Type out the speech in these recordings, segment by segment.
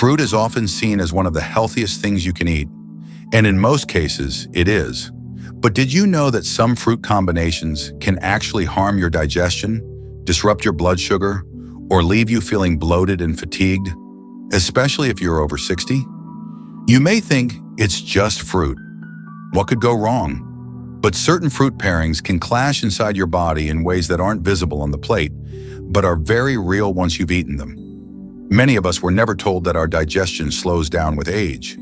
Fruit is often seen as one of the healthiest things you can eat, and in most cases, it is. But did you know that some fruit combinations can actually harm your digestion, disrupt your blood sugar, or leave you feeling bloated and fatigued, especially if you're over 60? You may think it's just fruit. What could go wrong? But certain fruit pairings can clash inside your body in ways that aren't visible on the plate, but are very real once you've eaten them. Many of us were never told that our digestion slows down with age.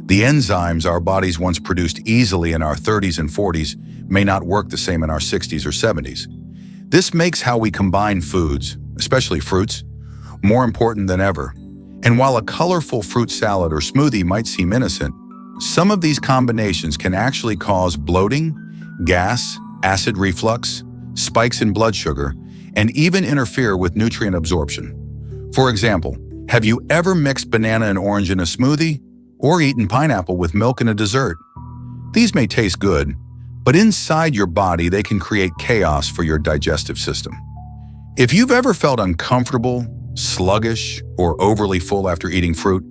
The enzymes our bodies once produced easily in our 30s and 40s may not work the same in our 60s or 70s. This makes how we combine foods, especially fruits, more important than ever. And while a colorful fruit salad or smoothie might seem innocent, some of these combinations can actually cause bloating, gas, acid reflux, spikes in blood sugar, and even interfere with nutrient absorption. For example, have you ever mixed banana and orange in a smoothie or eaten pineapple with milk in a dessert? These may taste good, but inside your body they can create chaos for your digestive system. If you've ever felt uncomfortable, sluggish, or overly full after eating fruit,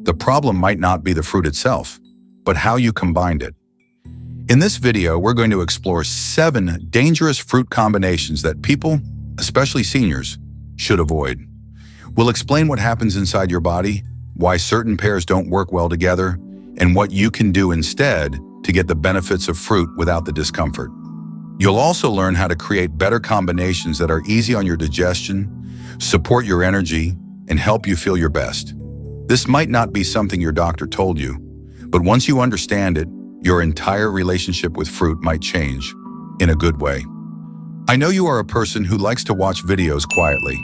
the problem might not be the fruit itself, but how you combined it. In this video, we're going to explore 7 dangerous fruit combinations that people, especially seniors, should avoid. We'll explain what happens inside your body, why certain pairs don't work well together, and what you can do instead to get the benefits of fruit without the discomfort. You'll also learn how to create better combinations that are easy on your digestion, support your energy, and help you feel your best. This might not be something your doctor told you, but once you understand it, your entire relationship with fruit might change in a good way. I know you are a person who likes to watch videos quietly.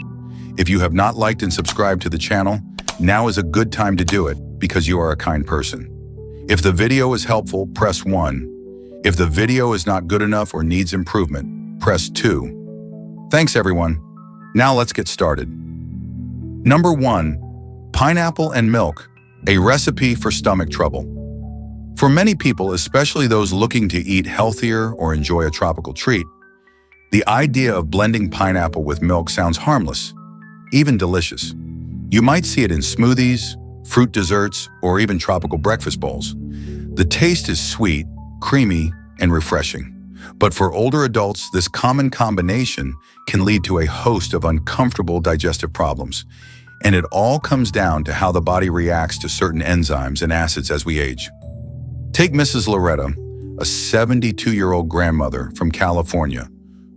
If you have not liked and subscribed to the channel, now is a good time to do it because you are a kind person. If the video is helpful, press 1. If the video is not good enough or needs improvement, press 2. Thanks everyone. Now let's get started. Number 1. Pineapple and milk, a recipe for stomach trouble. For many people, especially those looking to eat healthier or enjoy a tropical treat, the idea of blending pineapple with milk sounds harmless, even delicious. You might see it in smoothies, fruit desserts, or even tropical breakfast bowls. The taste is sweet, creamy, and refreshing. But for older adults, this common combination can lead to a host of uncomfortable digestive problems. And it all comes down to how the body reacts to certain enzymes and acids as we age. Take Mrs. Loretta, a 72-year-old grandmother from California,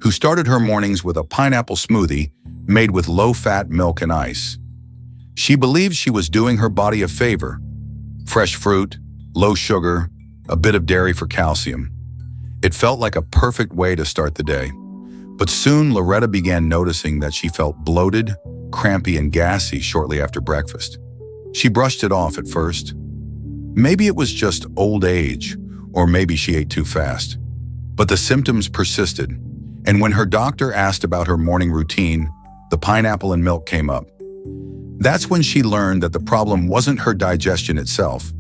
who started her mornings with a pineapple smoothie made with low-fat milk and ice. She believed she was doing her body a favor. Fresh fruit, low sugar, a bit of dairy for calcium. It felt like a perfect way to start the day. But soon Loretta began noticing that she felt bloated, crampy, and gassy shortly after breakfast. She brushed it off at first. Maybe it was just old age, or maybe she ate too fast. But the symptoms persisted, and when her doctor asked about her morning routine, the pineapple and milk came up. That's when she learned that the problem wasn't her digestion itself.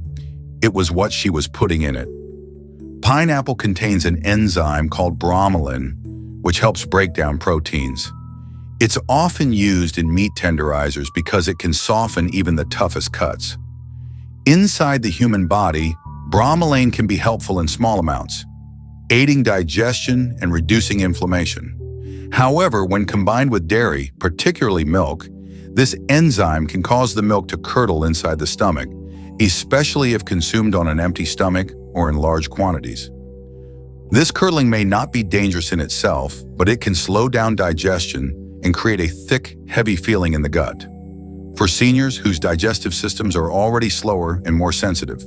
It was what she was putting in it. Pineapple contains an enzyme called bromelain, which helps break down proteins. It's often used in meat tenderizers because it can soften even the toughest cuts. Inside the human body, bromelain can be helpful in small amounts, aiding digestion and reducing inflammation. However, when combined with dairy, particularly milk, this enzyme can cause the milk to curdle inside the stomach, especially if consumed on an empty stomach or in large quantities. This curdling may not be dangerous in itself, but it can slow down digestion and create a thick, heavy feeling in the gut. For seniors whose digestive systems are already slower and more sensitive,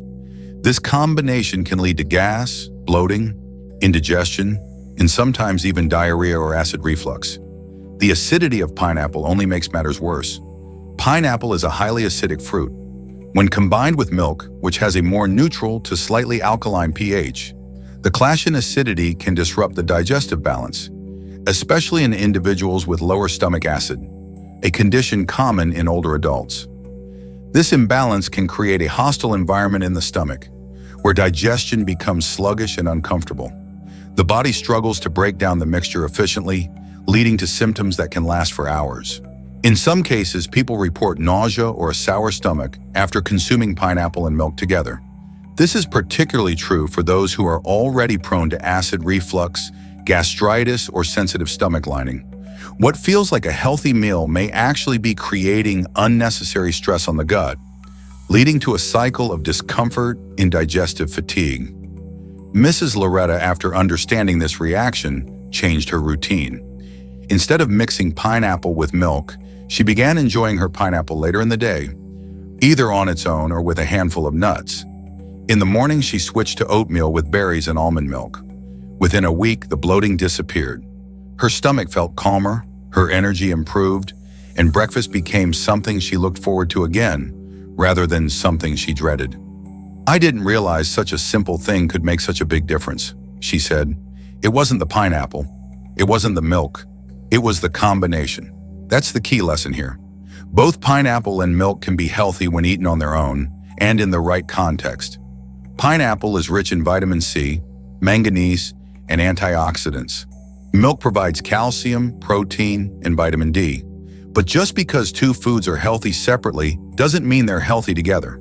this combination can lead to gas, bloating, indigestion, and sometimes even diarrhea or acid reflux. The acidity of pineapple only makes matters worse. Pineapple is a highly acidic fruit. When combined with milk, which has a more neutral to slightly alkaline pH, the clash in acidity can disrupt the digestive balance, especially in individuals with lower stomach acid, a condition common in older adults. This imbalance can create a hostile environment in the stomach, where digestion becomes sluggish and uncomfortable. The body struggles to break down the mixture efficiently, leading to symptoms that can last for hours. In some cases, people report nausea or a sour stomach after consuming pineapple and milk together. This is particularly true for those who are already prone to acid reflux, gastritis, or sensitive stomach lining. What feels like a healthy meal may actually be creating unnecessary stress on the gut, leading to a cycle of discomfort and digestive fatigue. Mrs. Loretta, after understanding this reaction, changed her routine. Instead of mixing pineapple with milk, she began enjoying her pineapple later in the day, either on its own or with a handful of nuts. In the morning, she switched to oatmeal with berries and almond milk. Within a week, the bloating disappeared. Her stomach felt calmer, her energy improved, and breakfast became something she looked forward to again, rather than something she dreaded. "I didn't realize such a simple thing could make such a big difference," she said. "It wasn't the pineapple. It wasn't the milk. It was the combination." That's the key lesson here. Both pineapple and milk can be healthy when eaten on their own and in the right context. Pineapple is rich in vitamin C, manganese, and antioxidants. Milk provides calcium, protein, and vitamin D. But just because two foods are healthy separately doesn't mean they're healthy together.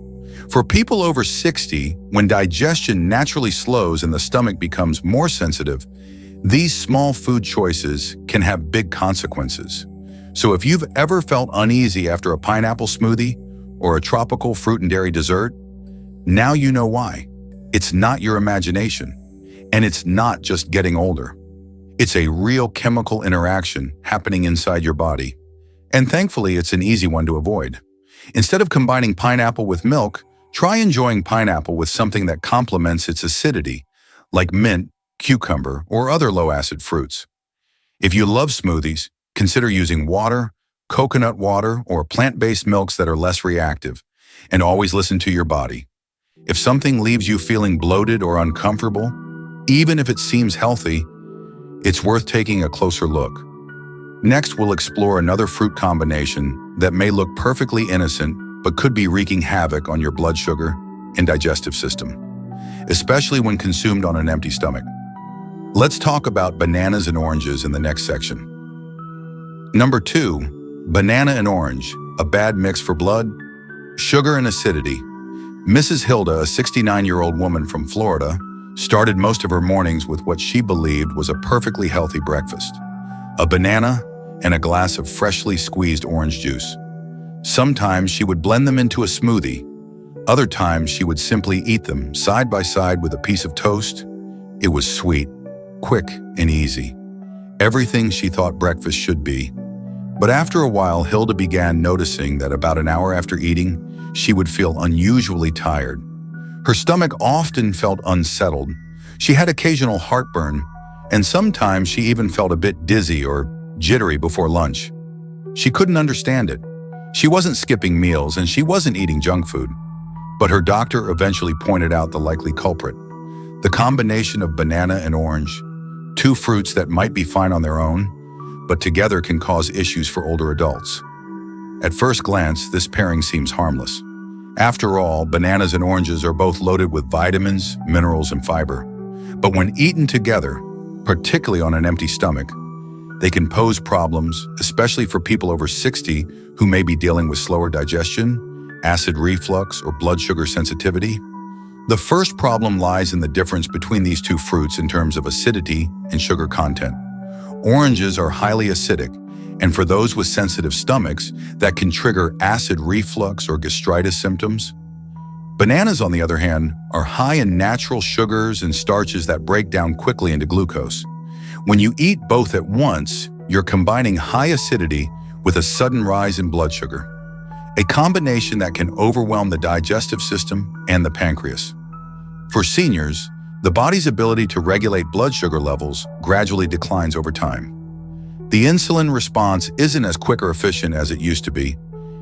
For people over 60, when digestion naturally slows and the stomach becomes more sensitive, these small food choices can have big consequences. So if you've ever felt uneasy after a pineapple smoothie or a tropical fruit and dairy dessert, now you know why. It's not your imagination, and it's not just getting older. It's a real chemical interaction happening inside your body. And thankfully, it's an easy one to avoid. Instead of combining pineapple with milk, try enjoying pineapple with something that complements its acidity, like mint, cucumber, or other low-acid fruits. If you love smoothies, consider using water, coconut water, or plant-based milks that are less reactive, and always listen to your body. If something leaves you feeling bloated or uncomfortable, even if it seems healthy, it's worth taking a closer look. Next, we'll explore another fruit combination that may look perfectly innocent but could be wreaking havoc on your blood sugar and digestive system, especially when consumed on an empty stomach. Let's talk about bananas and oranges in the next section. Number 2, banana and orange, a bad mix for blood, sugar and acidity. Mrs. Hilda, a 69-year-old woman from Florida, started most of her mornings with what she believed was a perfectly healthy breakfast: a banana and a glass of freshly squeezed orange juice. Sometimes she would blend them into a smoothie. Other times she would simply eat them side by side with a piece of toast. It was sweet, quick, and easy. Everything she thought breakfast should be. But after a while, Hilda began noticing that about an hour after eating, she would feel unusually tired. Her stomach often felt unsettled. She had occasional heartburn, and sometimes she even felt a bit dizzy or jittery before lunch. She couldn't understand it. She wasn't skipping meals and she wasn't eating junk food. But her doctor eventually pointed out the likely culprit: the combination of banana and orange, two fruits that might be fine on their own, but together can cause issues for older adults. At first glance, this pairing seems harmless. After all, bananas and oranges are both loaded with vitamins, minerals, and fiber. But when eaten together, particularly on an empty stomach, they can pose problems, especially for people over 60 who may be dealing with slower digestion, acid reflux, or blood sugar sensitivity. The first problem lies in the difference between these two fruits in terms of acidity and sugar content. Oranges are highly acidic, and for those with sensitive stomachs, that can trigger acid reflux or gastritis symptoms. Bananas, on the other hand, are high in natural sugars and starches that break down quickly into glucose. When you eat both at once, you're combining high acidity with a sudden rise in blood sugar, a combination that can overwhelm the digestive system and the pancreas. For seniors, the body's ability to regulate blood sugar levels gradually declines over time. The insulin response isn't as quick or efficient as it used to be,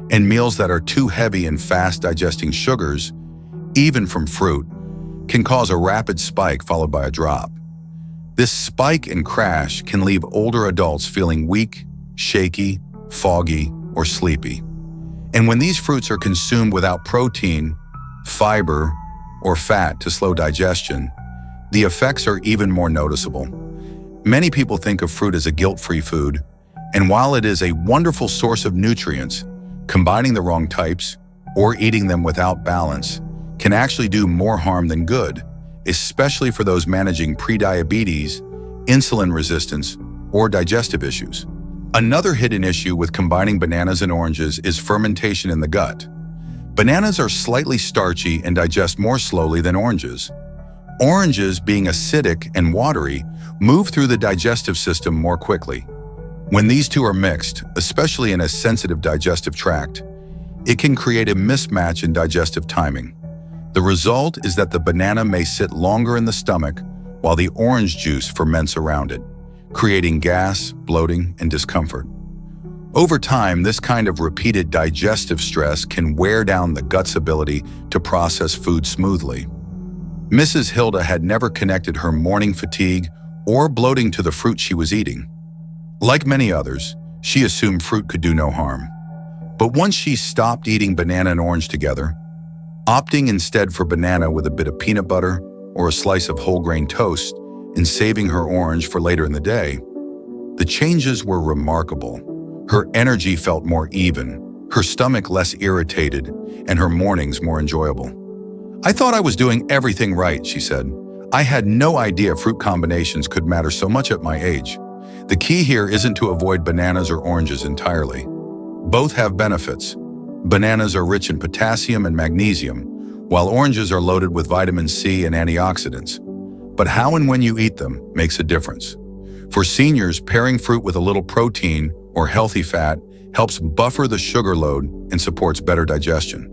and meals that are too heavy in fast-digesting sugars, even from fruit, can cause a rapid spike followed by a drop. This spike and crash can leave older adults feeling weak, shaky, foggy, or sleepy. And when these fruits are consumed without protein, fiber, or fat to slow digestion, the effects are even more noticeable. Many people think of fruit as a guilt-free food, And while it is a wonderful source of nutrients, combining the wrong types or eating them without balance can actually do more harm than good, especially for those managing prediabetes, insulin resistance, or digestive issues. Another hidden issue with combining bananas and oranges is fermentation in the gut. Bananas are slightly starchy and digest more slowly than oranges. Oranges, being acidic and watery, move through the digestive system more quickly. When these two are mixed, especially in a sensitive digestive tract, it can create a mismatch in digestive timing. The result is that the banana may sit longer in the stomach while the orange juice ferments around it, creating gas, bloating, and discomfort. Over time, this kind of repeated digestive stress can wear down the gut's ability to process food smoothly. Mrs. Hilda had never connected her morning fatigue or bloating to the fruit she was eating. Like many others, she assumed fruit could do no harm. But once she stopped eating banana and orange together, opting instead for banana with a bit of peanut butter or a slice of whole grain toast and saving her orange for later in the day, the changes were remarkable. Her energy felt more even, her stomach less irritated, and her mornings more enjoyable. "I thought I was doing everything right," she said. "I had no idea fruit combinations could matter so much at my age. The key here isn't to avoid bananas or oranges entirely. Both have benefits. Bananas are rich in potassium and magnesium, while oranges are loaded with vitamin C and antioxidants. But how and when you eat them makes a difference. For seniors, pairing fruit with a little protein or healthy fat helps buffer the sugar load and supports better digestion.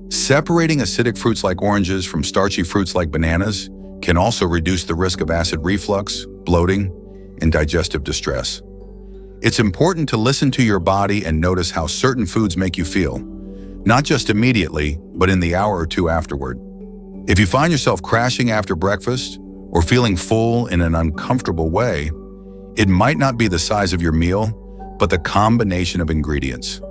Separating acidic fruits like oranges from starchy fruits like bananas can also reduce the risk of acid reflux, bloating, and digestive distress. It's important to listen to your body and notice how certain foods make you feel, not just immediately, but in the hour or two afterward. If you find yourself crashing after breakfast or feeling full in an uncomfortable way, it might not be the size of your meal, but the combination of ingredients.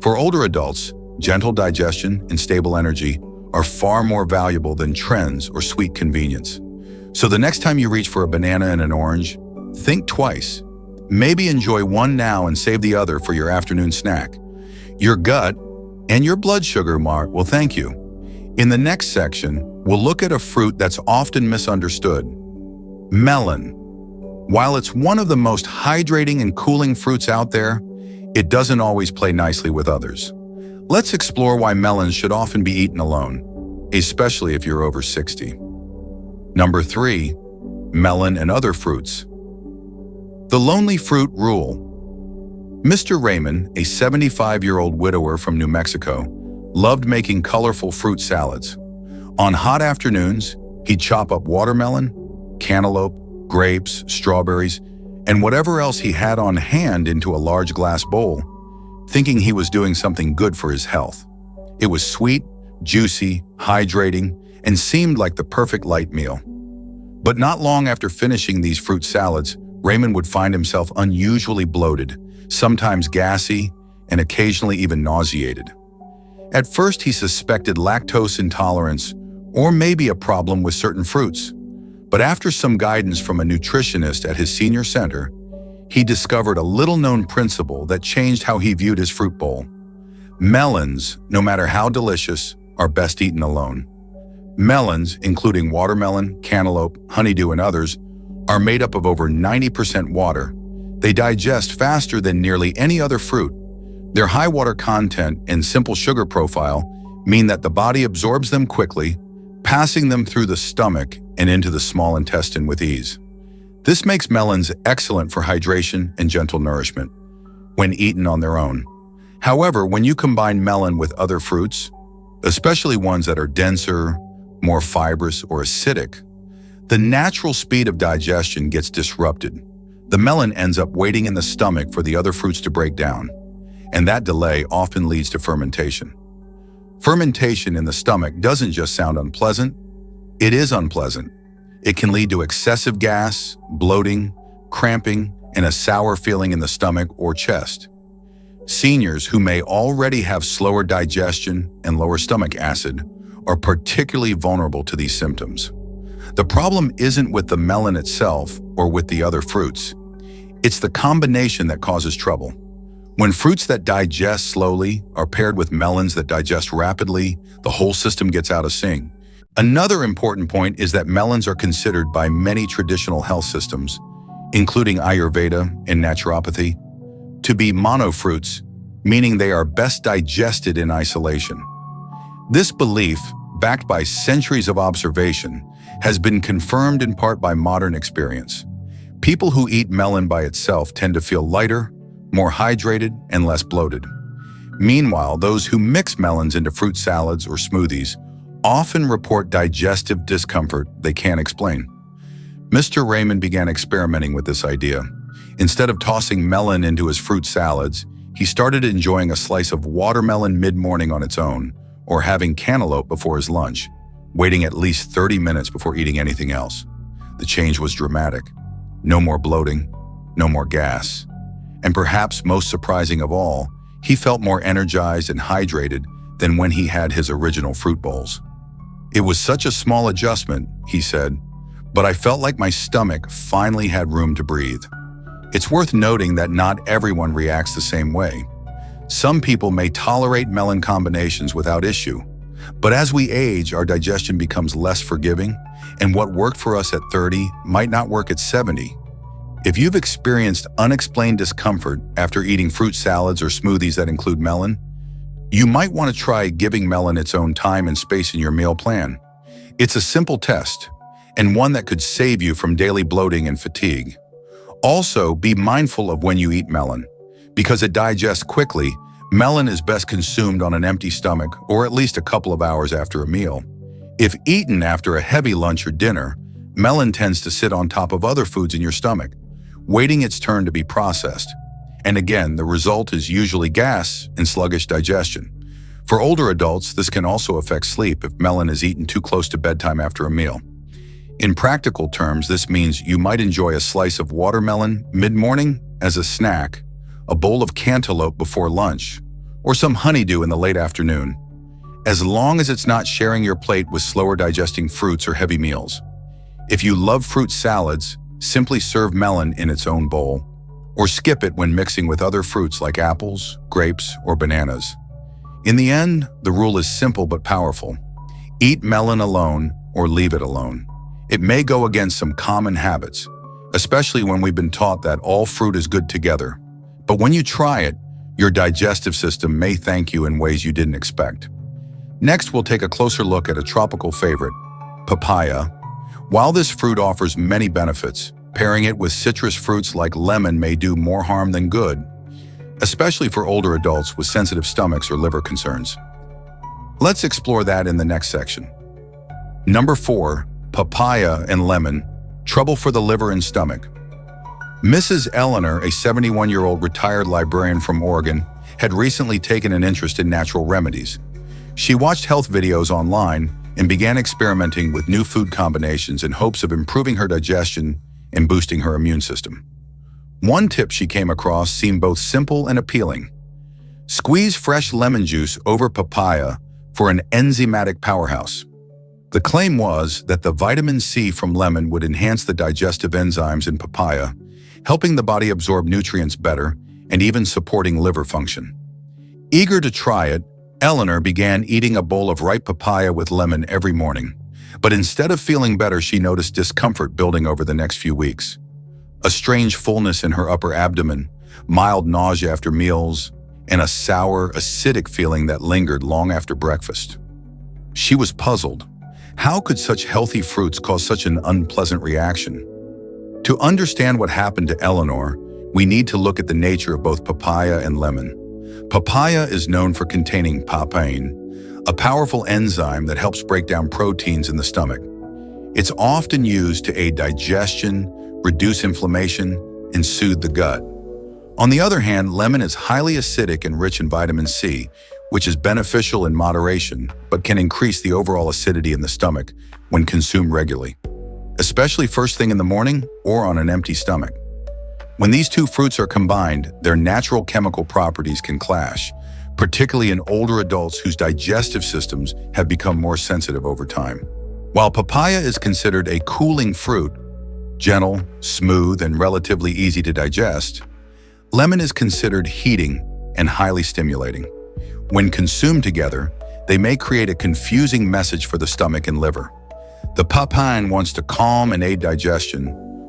For older adults, gentle digestion and stable energy are far more valuable than trends or sweet convenience. So the next time you reach for a banana and an orange, think twice. Maybe enjoy one now and save the other for your afternoon snack. Your gut and your blood sugar will thank you. In the next section, we'll look at a fruit that's often misunderstood: melon. While it's one of the most hydrating and cooling fruits out there, it doesn't always play nicely with others. Let's explore why melons should often be eaten alone, especially if you're over 60. Number 3, melon and other fruits. The lonely fruit rule. Mr. Raymond, a 75-year-old widower from New Mexico, loved making colorful fruit salads. On hot afternoons, he'd chop up watermelon, cantaloupe, grapes, strawberries, and whatever else he had on hand into a large glass bowl, thinking he was doing something good for his health. It was sweet, juicy, hydrating, and seemed like the perfect light meal. But not long after finishing these fruit salads, Raymond would find himself unusually bloated, sometimes gassy, and occasionally even nauseated. At first, he suspected lactose intolerance or maybe a problem with certain fruits. But after some guidance from a nutritionist at his senior center, he discovered a little-known principle that changed how he viewed his fruit bowl. Melons, no matter how delicious, are best eaten alone. Melons, including watermelon, cantaloupe, honeydew, and others, are made up of over 90% water. They digest faster than nearly any other fruit. Their high water content and simple sugar profile mean that the body absorbs them quickly, passing them through the stomach and into the small intestine with ease. This makes melons excellent for hydration and gentle nourishment when eaten on their own. However, when you combine melon with other fruits, especially ones that are denser, more fibrous, or acidic, the natural speed of digestion gets disrupted. The melon ends up waiting in the stomach for the other fruits to break down, and that delay often leads to fermentation. Fermentation in the stomach doesn't just sound unpleasant, it is unpleasant. It can lead to excessive gas, bloating, cramping, and a sour feeling in the stomach or chest. Seniors who may already have slower digestion and lower stomach acid are particularly vulnerable to these symptoms. The problem isn't with the melon itself or with the other fruits. It's the combination that causes trouble. When fruits that digest slowly are paired with melons that digest rapidly, the whole system gets out of sync. Another important point is that melons are considered by many traditional health systems, including Ayurveda and naturopathy, to be monofruits, meaning they are best digested in isolation. This belief, backed by centuries of observation, has been confirmed in part by modern experience. People who eat melon by itself tend to feel lighter, more hydrated, and less bloated. Meanwhile, those who mix melons into fruit salads or smoothies often report digestive discomfort they can't explain. Mr. Raymond began experimenting with this idea. Instead of tossing melon into his fruit salads, he started enjoying a slice of watermelon mid-morning on its own, or having cantaloupe before his lunch, waiting at least 30 minutes before eating anything else. The change was dramatic. No more bloating, no more gas. And perhaps most surprising of all, he felt more energized and hydrated than when he had his original fruit bowls. It was such a small adjustment, he said, but I felt like my stomach finally had room to breathe. It's worth noting that not everyone reacts the same way. Some people may tolerate melon combinations without issue, but as we age, our digestion becomes less forgiving, and what worked for us at 30 might not work at 70. If you've experienced unexplained discomfort after eating fruit salads or smoothies that include melon, you might want to try giving melon its own time and space in your meal plan. It's a simple test, and one that could save you from daily bloating and fatigue. Also, be mindful of when you eat melon. Because it digests quickly, melon is best consumed on an empty stomach or at least a couple of hours after a meal. If eaten after a heavy lunch or dinner, melon tends to sit on top of other foods in your stomach, waiting its turn to be processed. And again, the result is usually gas and sluggish digestion. For older adults, this can also affect sleep if melon is eaten too close to bedtime after a meal. In practical terms, this means you might enjoy a slice of watermelon mid-morning as a snack, a bowl of cantaloupe before lunch, or some honeydew in the late afternoon, as long as it's not sharing your plate with slower digesting fruits or heavy meals. If you love fruit salads, simply serve melon in its own bowl, or skip it when mixing with other fruits like apples, grapes, or bananas. In the end, the rule is simple but powerful. Eat melon alone or leave it alone. It may go against some common habits, especially when we've been taught that all fruit is good together. But when you try it, your digestive system may thank you in ways you didn't expect. Next, we'll take a closer look at a tropical favorite, papaya. While this fruit offers many benefits, pairing it with citrus fruits like lemon may do more harm than good, especially for older adults with sensitive stomachs or liver concerns. Let's explore that in the next section. Number 4, papaya and lemon, trouble for the liver and stomach. Mrs. Eleanor, a 71-year-old retired librarian from Oregon, had recently taken an interest in natural remedies. She watched health videos online and began experimenting with new food combinations in hopes of improving her digestion and boosting her immune system. One tip she came across seemed both simple and appealing. Squeeze fresh lemon juice over papaya for an enzymatic powerhouse. The claim was that the vitamin C from lemon would enhance the digestive enzymes in papaya, helping the body absorb nutrients better and even supporting liver function. Eager to try it, Eleanor began eating a bowl of ripe papaya with lemon every morning. But instead of feeling better, she noticed discomfort building over the next few weeks. A strange fullness in her upper abdomen, mild nausea after meals, and a sour, acidic feeling that lingered long after breakfast. She was puzzled. How could such healthy fruits cause such an unpleasant reaction? To understand what happened to Eleanor, we need to look at the nature of both papaya and lemon. Papaya is known for containing papain, a powerful enzyme that helps break down proteins in the stomach. It's often used to aid digestion, reduce inflammation, and soothe the gut. On the other hand, lemon is highly acidic and rich in vitamin C, which is beneficial in moderation, but can increase the overall acidity in the stomach when consumed regularly, especially first thing in the morning or on an empty stomach. When these two fruits are combined, their natural chemical properties can clash, particularly in older adults whose digestive systems have become more sensitive over time. While papaya is considered a cooling fruit, Gentle, smooth, and relatively easy to digest, lemon is considered heating and highly stimulating. When consumed together, they may create a confusing message for the stomach and liver. The papain wants to calm and aid digestion,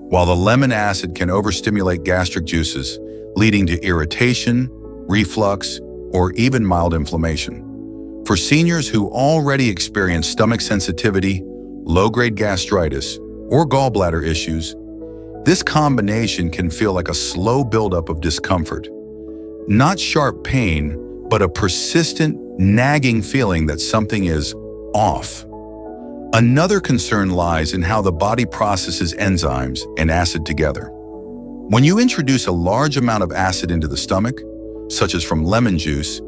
while the lemon acid can overstimulate gastric juices, leading to irritation, reflux, or even mild inflammation. For seniors who already experience stomach sensitivity, low-grade gastritis, or gallbladder issues, this combination can feel like a slow buildup of discomfort. Not sharp pain, but a persistent, nagging feeling that something is off. Another concern lies in how the body processes enzymes and acid together. When you introduce a large amount of acid into the stomach, such as from lemon juice,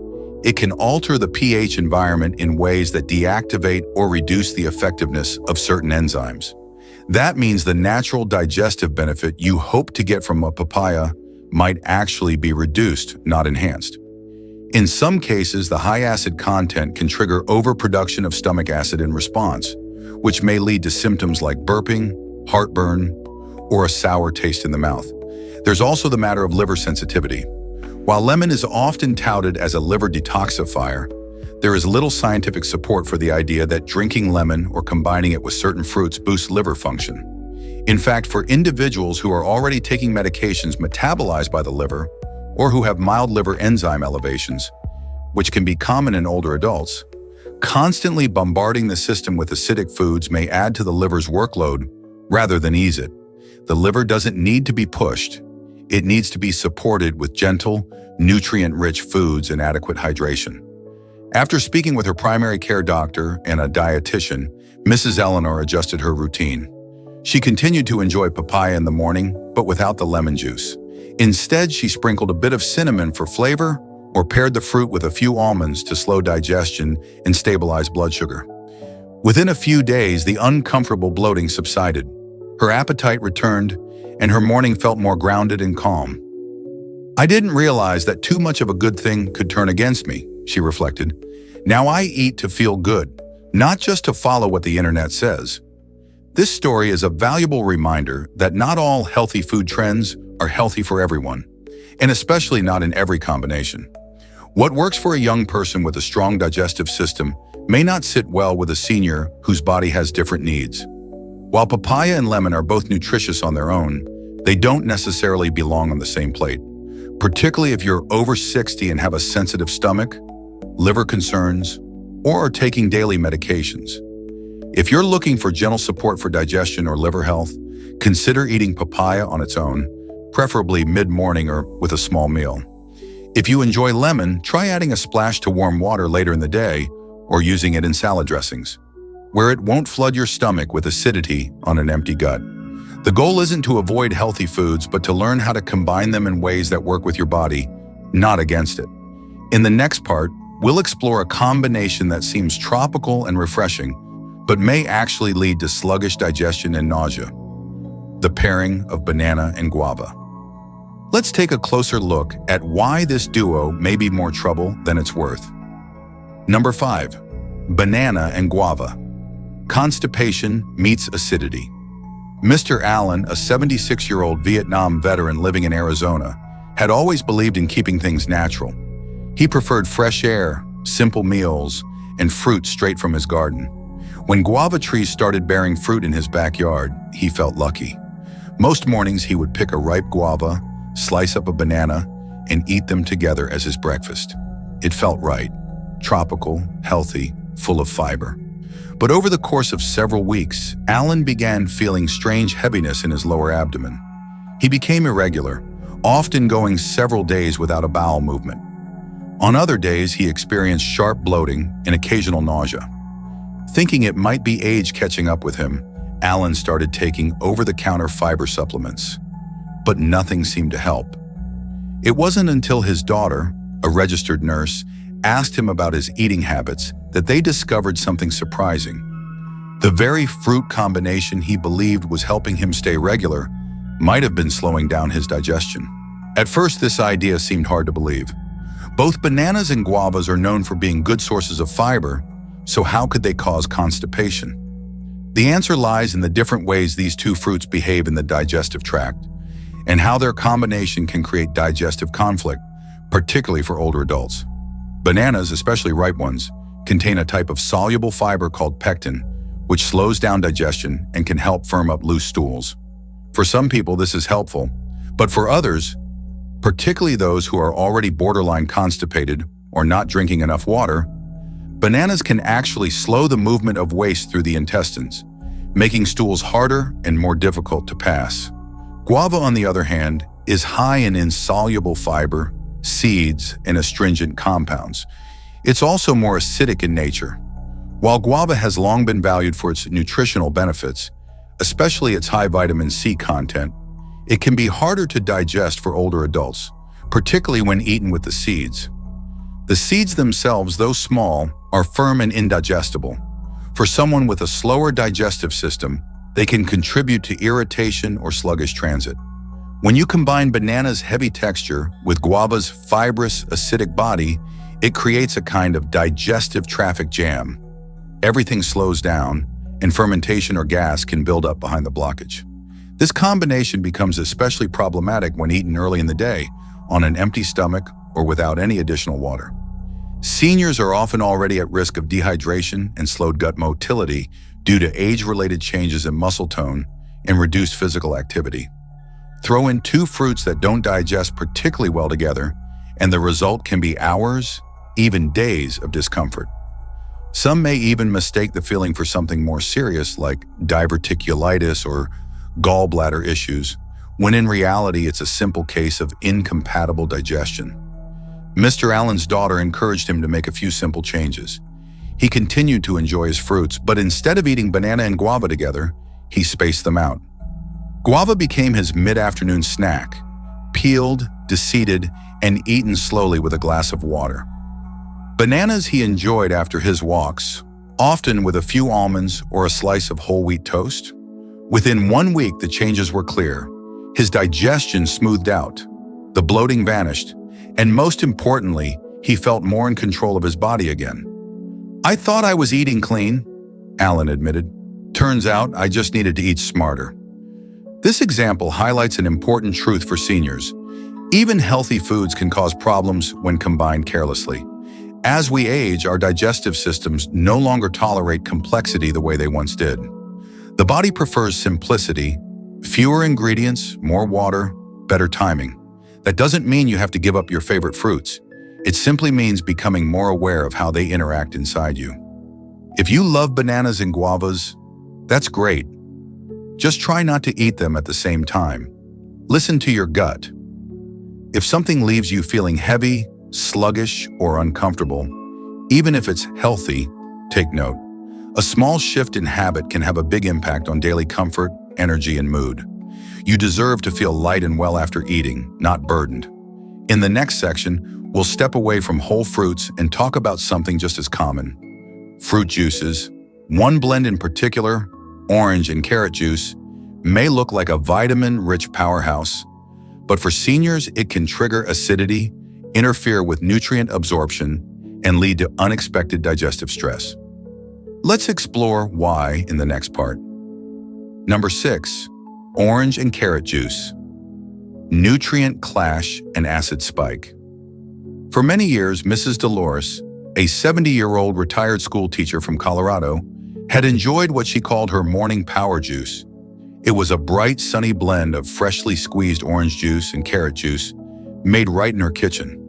it can alter the pH environment in ways that deactivate or reduce the effectiveness of certain enzymes. That means the natural digestive benefit you hope to get from a papaya might actually be reduced, not enhanced. In some cases, the high acid content can trigger overproduction of stomach acid in response, which may lead to symptoms like burping, heartburn, or a sour taste in the mouth. There's also the matter of liver sensitivity. While lemon is often touted as a liver detoxifier, there is little scientific support for the idea that drinking lemon or combining it with certain fruits boosts liver function. In fact, for individuals who are already taking medications metabolized by the liver or who have mild liver enzyme elevations, which can be common in older adults, constantly bombarding the system with acidic foods may add to the liver's workload rather than ease it. The liver doesn't need to be pushed. It needs to be supported with gentle, nutrient-rich foods and adequate hydration. After speaking with her primary care doctor and a dietitian, Mrs. Eleanor adjusted her routine. She continued to enjoy papaya in the morning, but without the lemon juice. Instead, she sprinkled a bit of cinnamon for flavor or paired the fruit with a few almonds to slow digestion and stabilize blood sugar. Within a few days, the uncomfortable bloating subsided. Her appetite returned, and her morning felt more grounded and calm. I didn't realize that too much of a good thing could turn against me, she reflected. Now I eat to feel good, not just to follow what the internet says. This story is a valuable reminder that not all healthy food trends are healthy for everyone, and especially not in every combination. What works for a young person with a strong digestive system may not sit well with a senior whose body has different needs. While papaya and lemon are both nutritious on their own, they don't necessarily belong on the same plate, particularly if you're over 60 and have a sensitive stomach, liver concerns, or are taking daily medications. If you're looking for gentle support for digestion or liver health, consider eating papaya on its own, preferably mid-morning or with a small meal. If you enjoy lemon, try adding a splash to warm water later in the day or using it in salad dressings, where it won't flood your stomach with acidity on an empty gut. The goal isn't to avoid healthy foods, but to learn how to combine them in ways that work with your body, not against it. In the next part, we'll explore a combination that seems tropical and refreshing, but may actually lead to sluggish digestion and nausea: the pairing of banana and guava. Let's take a closer look at why this duo may be more trouble than it's worth. Number 5. Banana and guava. Constipation meets acidity. Mr. Allen, a 76-year-old Vietnam veteran living in Arizona, had always believed in keeping things natural. He preferred fresh air, simple meals, and fruit straight from his garden. When guava trees started bearing fruit in his backyard, he felt lucky. Most mornings he would pick a ripe guava, slice up a banana, and eat them together as his breakfast. It felt right, tropical, healthy, full of fiber. But over the course of several weeks, Allen began feeling strange heaviness in his lower abdomen. He became irregular, often going several days without a bowel movement. On other days, he experienced sharp bloating and occasional nausea. Thinking it might be age catching up with him, Allen started taking over-the-counter fiber supplements. But nothing seemed to help. It wasn't until his daughter, a registered nurse, asked him about his eating habits that they discovered something surprising. The very fruit combination he believed was helping him stay regular might have been slowing down his digestion. At first, this idea seemed hard to believe. Both bananas and guavas are known for being good sources of fiber, so how could they cause constipation? The answer lies in the different ways these two fruits behave in the digestive tract, and how their combination can create digestive conflict, particularly for older adults. Bananas, especially ripe ones, contain a type of soluble fiber called pectin, which slows down digestion and can help firm up loose stools. For some people, this is helpful, but for others, particularly those who are already borderline constipated or not drinking enough water, bananas can actually slow the movement of waste through the intestines, making stools harder and more difficult to pass. Guava, on the other hand, is high in insoluble fiber, seeds, and astringent compounds. It's also more acidic in nature. While guava has long been valued for its nutritional benefits, especially its high vitamin C content, it can be harder to digest for older adults, particularly when eaten with the seeds. The seeds themselves, though small, are firm and indigestible. For someone with a slower digestive system, they can contribute to irritation or sluggish transit. When you combine banana's heavy texture with guava's fibrous, acidic body, it creates a kind of digestive traffic jam. Everything slows down, and fermentation or gas can build up behind the blockage. This combination becomes especially problematic when eaten early in the day, on an empty stomach or without any additional water. Seniors are often already at risk of dehydration and slowed gut motility due to age-related changes in muscle tone and reduced physical activity. Throw in two fruits that don't digest particularly well together, and the result can be hours, even days of discomfort. Some may even mistake the feeling for something more serious like diverticulitis or gallbladder issues, when in reality it's a simple case of incompatible digestion. Mr. Allen's daughter encouraged him to make a few simple changes. He continued to enjoy his fruits, but instead of eating banana and guava together, he spaced them out. Guava became his mid-afternoon snack, peeled, deseeded, and eaten slowly with a glass of water. Bananas he enjoyed after his walks, often with a few almonds or a slice of whole wheat toast. Within 1 week, the changes were clear. His digestion smoothed out, the bloating vanished, and most importantly, he felt more in control of his body again. "I thought I was eating clean," Allen admitted. "Turns out I just needed to eat smarter." This example highlights an important truth for seniors. Even healthy foods can cause problems when combined carelessly. As we age, our digestive systems no longer tolerate complexity the way they once did. The body prefers simplicity, fewer ingredients, more water, better timing. That doesn't mean you have to give up your favorite fruits. It simply means becoming more aware of how they interact inside you. If you love bananas and guavas, that's great. Just try not to eat them at the same time. Listen to your gut. If something leaves you feeling heavy, sluggish, or uncomfortable, even if it's healthy, take note. A small shift in habit can have a big impact on daily comfort, energy, and mood. You deserve to feel light and well after eating, not burdened. In the next section, we'll step away from whole fruits and talk about something just as common: fruit juices. One blend in particular, orange and carrot juice, may look like a vitamin-rich powerhouse, but for seniors, it can trigger acidity, interfere with nutrient absorption, and lead to unexpected digestive stress. Let's explore why in the next part. Number 6, orange and carrot juice. Nutrient clash and acid spike. For many years, Mrs. Dolores, a 70-year-old retired school teacher from Colorado, had enjoyed what she called her morning power juice. It was a bright, sunny blend of freshly squeezed orange juice and carrot juice made right in her kitchen.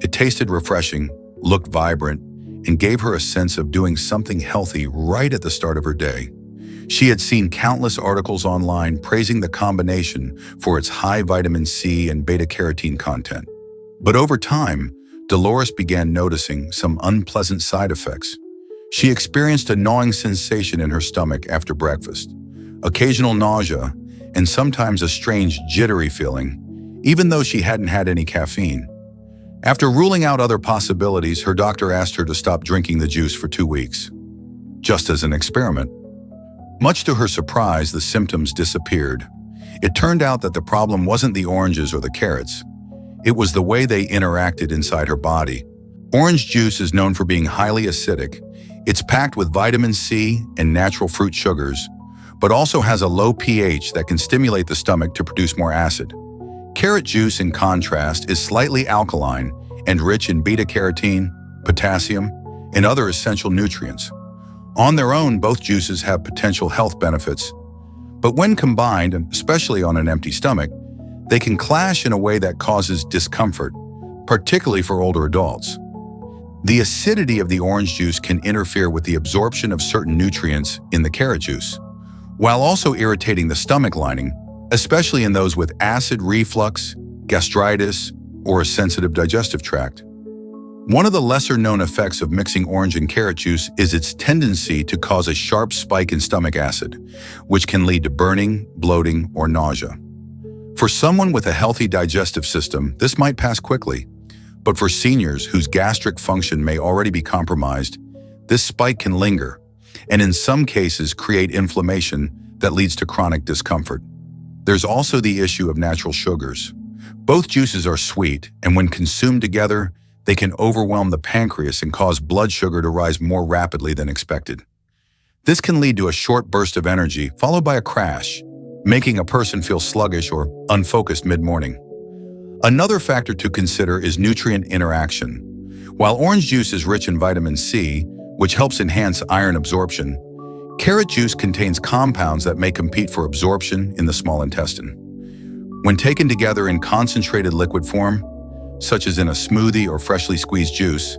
It tasted refreshing, looked vibrant, and gave her a sense of doing something healthy right at the start of her day. She had seen countless articles online praising the combination for its high vitamin C and beta-carotene content. But over time, Dolores began noticing some unpleasant side effects. She experienced a gnawing sensation in her stomach after breakfast, occasional nausea, and sometimes a strange jittery feeling, even though she hadn't had any caffeine. After ruling out other possibilities, her doctor asked her to stop drinking the juice for 2 weeks, just as an experiment. Much to her surprise, the symptoms disappeared. It turned out that the problem wasn't the oranges or the carrots. It was the way they interacted inside her body. Orange juice is known for being highly acidic, It's packed with vitamin C and natural fruit sugars, but also has a low pH that can stimulate the stomach to produce more acid. Carrot juice, in contrast, is slightly alkaline and rich in beta-carotene, potassium, and other essential nutrients. On their own, both juices have potential health benefits, but when combined, and especially on an empty stomach, they can clash in a way that causes discomfort, particularly for older adults. The acidity of the orange juice can interfere with the absorption of certain nutrients in the carrot juice, while also irritating the stomach lining, especially in those with acid reflux, gastritis, or a sensitive digestive tract. One of the lesser-known effects of mixing orange and carrot juice is its tendency to cause a sharp spike in stomach acid, which can lead to burning, bloating, or nausea. For someone with a healthy digestive system, this might pass quickly, but for seniors whose gastric function may already be compromised, this spike can linger, and in some cases create inflammation that leads to chronic discomfort. There's also the issue of natural sugars. Both juices are sweet, and when consumed together, they can overwhelm the pancreas and cause blood sugar to rise more rapidly than expected. This can lead to a short burst of energy, followed by a crash, making a person feel sluggish or unfocused mid-morning. Another factor to consider is nutrient interaction. While orange juice is rich in vitamin C, which helps enhance iron absorption, carrot juice contains compounds that may compete for absorption in the small intestine. When taken together in concentrated liquid form, such as in a smoothie or freshly squeezed juice,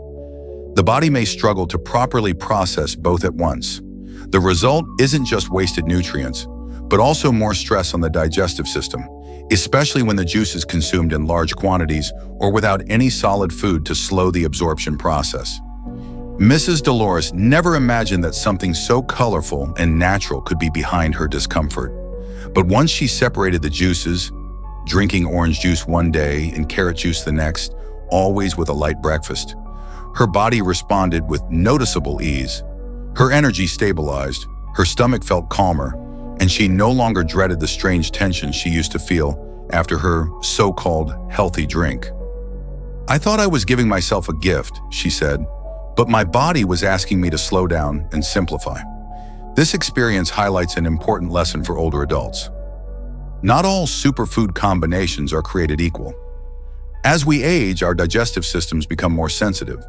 the body may struggle to properly process both at once. The result isn't just wasted nutrients, but also more stress on the digestive system, especially when the juice is consumed in large quantities or without any solid food to slow the absorption process. Mrs. Dolores never imagined that something so colorful and natural could be behind her discomfort. But once she separated the juices, drinking orange juice one day and carrot juice the next, always with a light breakfast, her body responded with noticeable ease. Her energy stabilized, her stomach felt calmer, and she no longer dreaded the strange tension she used to feel after her so-called healthy drink. "I thought I was giving myself a gift," she said, "but my body was asking me to slow down and simplify." This experience highlights an important lesson for older adults. Not all superfood combinations are created equal. As we age, our digestive systems become more sensitive,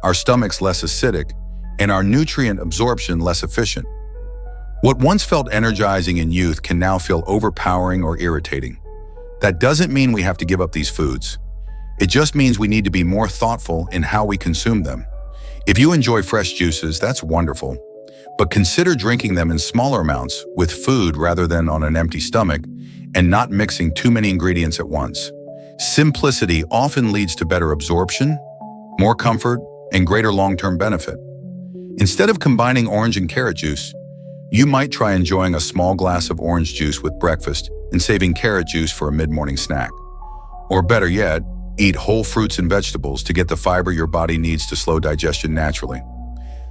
our stomachs less acidic, and our nutrient absorption less efficient. What once felt energizing in youth can now feel overpowering or irritating. That doesn't mean we have to give up these foods. It just means we need to be more thoughtful in how we consume them. If you enjoy fresh juices, that's wonderful, but consider drinking them in smaller amounts with food rather than on an empty stomach, and not mixing too many ingredients at once. Simplicity often leads to better absorption, more comfort, and greater long-term benefit. Instead of combining orange and carrot juice, you might try enjoying a small glass of orange juice with breakfast and saving carrot juice for a mid-morning snack. Or better yet, eat whole fruits and vegetables to get the fiber your body needs to slow digestion naturally.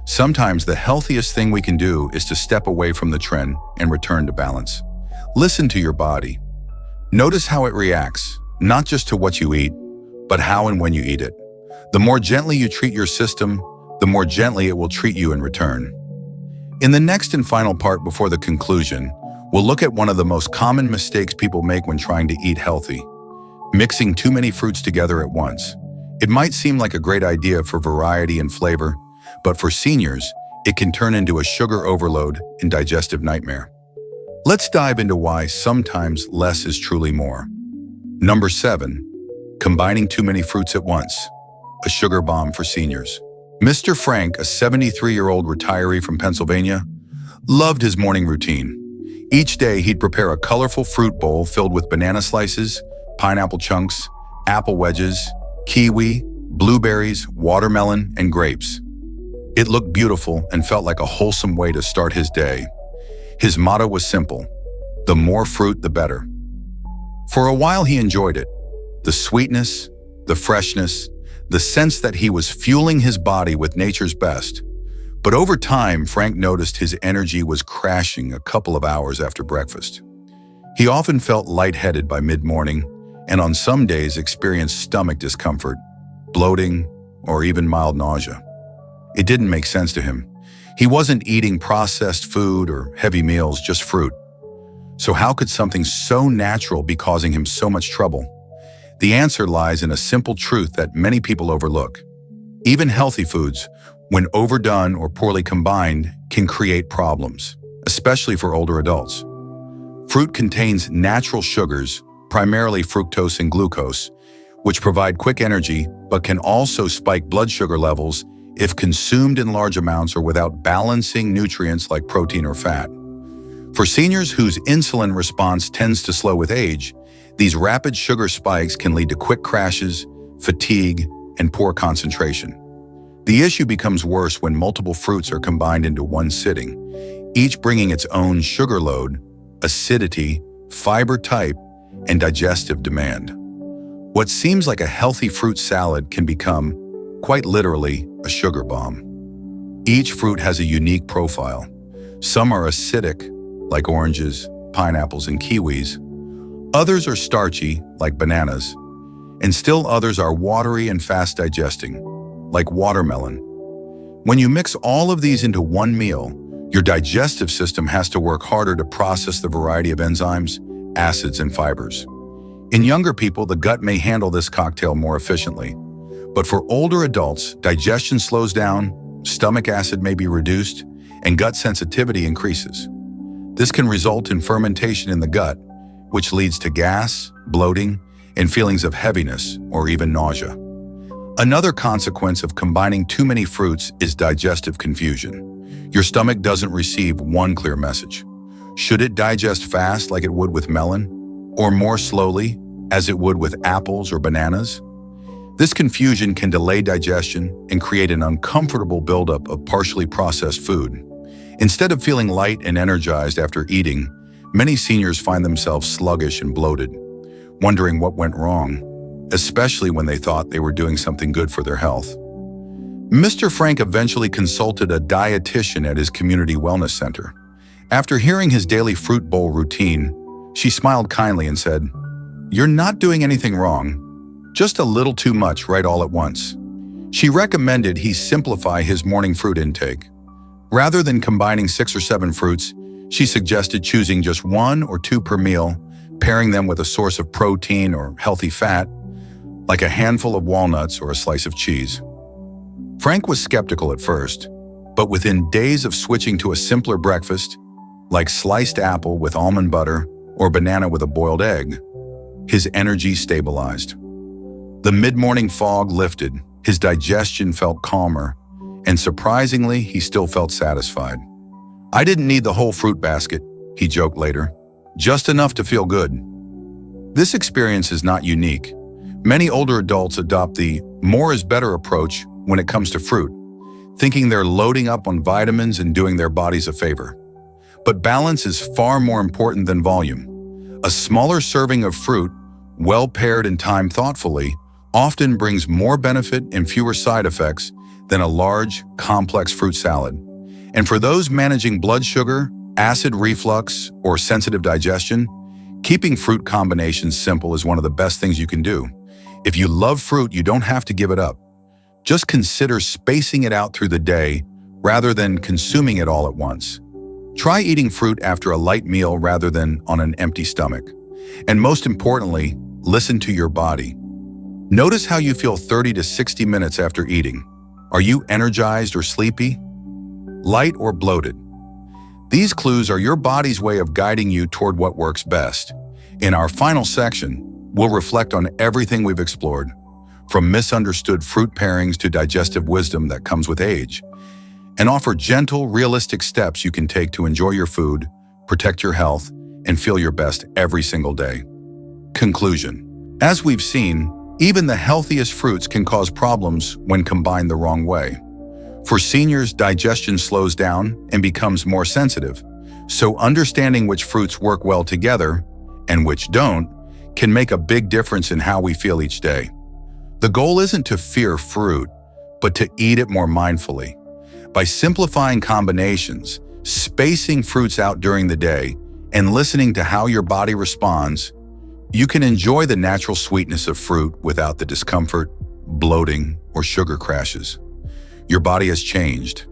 Sometimes the healthiest thing we can do is to step away from the trend and return to balance. Listen to your body. Notice how it reacts, not just to what you eat, but how and when you eat it. The more gently you treat your system, the more gently it will treat you in return. In the next and final part before the conclusion, we'll look at one of the most common mistakes people make when trying to eat healthy: mixing too many fruits together at once. It might seem like a great idea for variety and flavor, but for seniors, it can turn into a sugar overload and digestive nightmare. Let's dive into why sometimes less is truly more. Number 7, combining too many fruits at once, a sugar bomb for seniors. Mr. Frank, a 73-year-old retiree from Pennsylvania, loved his morning routine. Each day, he'd prepare a colorful fruit bowl filled with banana slices, pineapple chunks, apple wedges, kiwi, blueberries, watermelon, and grapes. It looked beautiful and felt like a wholesome way to start his day. His motto was simple: the more fruit, the better. For a while, he enjoyed it. The sweetness, the freshness, the sense that he was fueling his body with nature's best. But over time, Frank noticed his energy was crashing a couple of hours after breakfast. He often felt lightheaded by mid-morning, and on some days experienced stomach discomfort, bloating, or even mild nausea. It didn't make sense to him. He wasn't eating processed food or heavy meals, just fruit. So how could something so natural be causing him so much trouble? The answer lies in a simple truth that many people overlook. Even healthy foods, when overdone or poorly combined, can create problems, especially for older adults. Fruit contains natural sugars, primarily fructose and glucose, which provide quick energy but can also spike blood sugar levels if consumed in large amounts or without balancing nutrients like protein or fat. For seniors whose insulin response tends to slow with age, these rapid sugar spikes can lead to quick crashes, fatigue, and poor concentration. The issue becomes worse when multiple fruits are combined into one sitting, each bringing its own sugar load, acidity, fiber type, and digestive demand. What seems like a healthy fruit salad can become, quite literally, a sugar bomb. Each fruit has a unique profile. Some are acidic, like oranges, pineapples, and kiwis. Others are starchy, like bananas. And still others are watery and fast digesting, like watermelon. When you mix all of these into one meal, your digestive system has to work harder to process the variety of enzymes, acids, and fibers. In younger people, the gut may handle this cocktail more efficiently. But for older adults, digestion slows down, stomach acid may be reduced, and gut sensitivity increases. This can result in fermentation in the gut, which leads to gas, bloating, and feelings of heaviness or even nausea. Another consequence of combining too many fruits is digestive confusion. Your stomach doesn't receive one clear message. Should it digest fast like it would with melon, or more slowly as it would with apples or bananas? This confusion can delay digestion and create an uncomfortable buildup of partially processed food. Instead of feeling light and energized after eating, many seniors find themselves sluggish and bloated, wondering what went wrong, especially when they thought they were doing something good for their health. Mr. Frank eventually consulted a dietitian at his community wellness center. After hearing his daily fruit bowl routine, she smiled kindly and said, "You're not doing anything wrong, just a little too much right all at once." She recommended he simplify his morning fruit intake. Rather than combining 6 or 7 fruits, she suggested choosing just 1 or 2 per meal, pairing them with a source of protein or healthy fat, like a handful of walnuts or a slice of cheese. Frank was skeptical at first, but within days of switching to a simpler breakfast, like sliced apple with almond butter or banana with a boiled egg, his energy stabilized. The mid-morning fog lifted, his digestion felt calmer, and surprisingly, he still felt satisfied. "I didn't need the whole fruit basket," he joked later, "just enough to feel good." This experience is not unique. Many older adults adopt the more is better approach when it comes to fruit, thinking they're loading up on vitamins and doing their bodies a favor. But balance is far more important than volume. A smaller serving of fruit, well paired and timed thoughtfully, often brings more benefit and fewer side effects than a large, complex fruit salad. And for those managing blood sugar, acid reflux, or sensitive digestion, keeping fruit combinations simple is one of the best things you can do. If you love fruit, you don't have to give it up. Just consider spacing it out through the day rather than consuming it all at once. Try eating fruit after a light meal rather than on an empty stomach. And most importantly, listen to your body. Notice how you feel 30 to 60 minutes after eating. Are you energized or sleepy? Light or bloated? These clues are your body's way of guiding you toward what works best. In our final section, we'll reflect on everything we've explored, from misunderstood fruit pairings to digestive wisdom that comes with age, and offer gentle, realistic steps you can take to enjoy your food, protect your health, and feel your best every single day. Conclusion. As we've seen, even the healthiest fruits can cause problems when combined the wrong way. For seniors, digestion slows down and becomes more sensitive, so understanding which fruits work well together and which don't can make a big difference in how we feel each day. The goal isn't to fear fruit, but to eat it more mindfully. By simplifying combinations, spacing fruits out during the day, and listening to how your body responds, you can enjoy the natural sweetness of fruit without the discomfort, bloating, or sugar crashes. Your body has changed,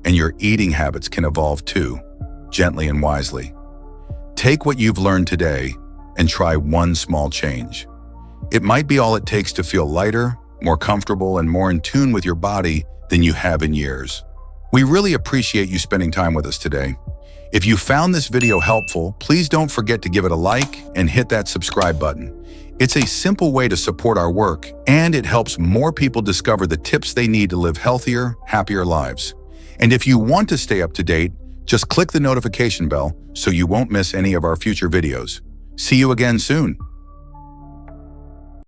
and your eating habits can evolve too, gently and wisely. Take what you've learned today and try one small change. It might be all it takes to feel lighter, more comfortable, and more in tune with your body than you have in years. We really appreciate you spending time with us today. If you found this video helpful, please don't forget to give it a like and hit that subscribe button. It's a simple way to support our work, and it helps more people discover the tips they need to live healthier, happier lives. And if you want to stay up to date, just click the notification bell so you won't miss any of our future videos. See you again soon.